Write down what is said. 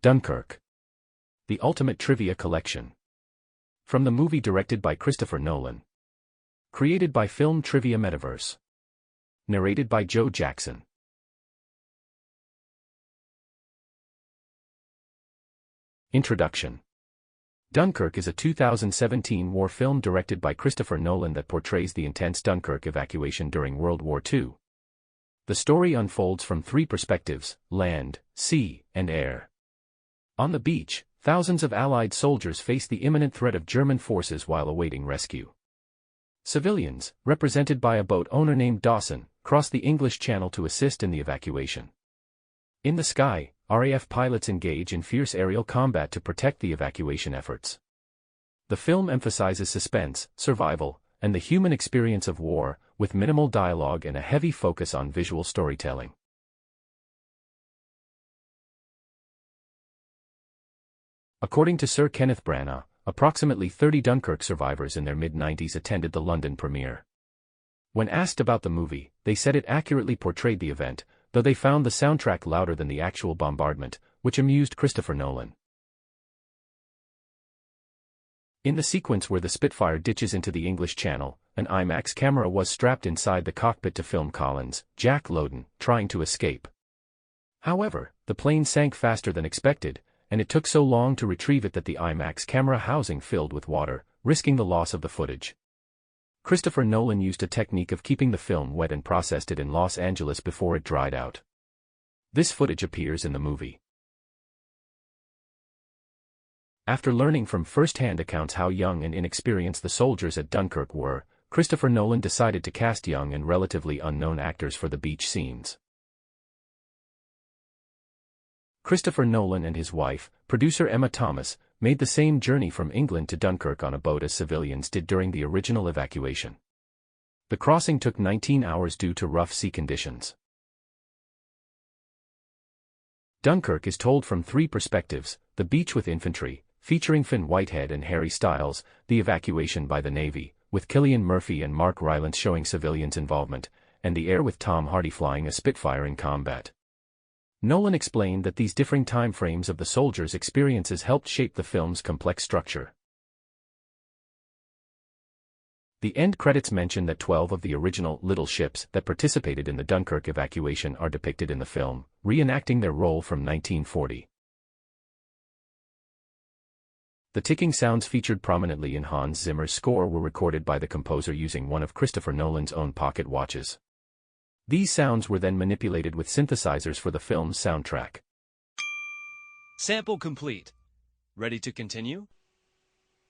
Dunkirk. The Ultimate Trivia Collection. From the movie directed by Christopher Nolan. Created by Film Trivia Metaverse. Narrated by Joe Jackson. Introduction. Dunkirk is a 2017 war film directed by Christopher Nolan that portrays the intense Dunkirk evacuation during World War II. The story unfolds from three perspectives: land, sea, and air. On the beach, thousands of Allied soldiers face the imminent threat of German forces while awaiting rescue. Civilians, represented by a boat owner named Dawson, cross the English Channel to assist in the evacuation. In the sky, RAF pilots engage in fierce aerial combat to protect the evacuation efforts. The film emphasizes suspense, survival, and the human experience of war, with minimal dialogue and a heavy focus on visual storytelling. According to Sir Kenneth Branagh, approximately 30 Dunkirk survivors in their mid-90s attended the London premiere. When asked about the movie, they said it accurately portrayed the event, though they found the soundtrack louder than the actual bombardment, which amused Christopher Nolan. In the sequence where the Spitfire ditches into the English Channel, an IMAX camera was strapped inside the cockpit to film Collins, Jack Lowden, trying to escape. However, the plane sank faster than expected, and it took so long to retrieve it that the IMAX camera housing filled with water, risking the loss of the footage. Christopher Nolan used a technique of keeping the film wet and processed it in Los Angeles before it dried out. This footage appears in the movie. After learning from first-hand accounts how young and inexperienced the soldiers at Dunkirk were, Christopher Nolan decided to cast young and relatively unknown actors for the beach scenes. Christopher Nolan and his wife, producer Emma Thomas, made the same journey from England to Dunkirk on a boat as civilians did during the original evacuation. The crossing took 19 hours due to rough sea conditions. Dunkirk is told from three perspectives: the beach with infantry, featuring Finn Whitehead and Harry Styles; the evacuation by the Navy, with Cillian Murphy and Mark Rylance showing civilians' involvement; and the air with Tom Hardy flying a Spitfire in combat. Nolan explained that these differing time frames of the soldiers' experiences helped shape the film's complex structure. The end credits mention that 12 of the original little ships that participated in the Dunkirk evacuation are depicted in the film, reenacting their role from 1940. The ticking sounds featured prominently in Hans Zimmer's score were recorded by the composer using one of Christopher Nolan's own pocket watches. These sounds were then manipulated with synthesizers for the film's soundtrack. Sample complete. Ready to continue?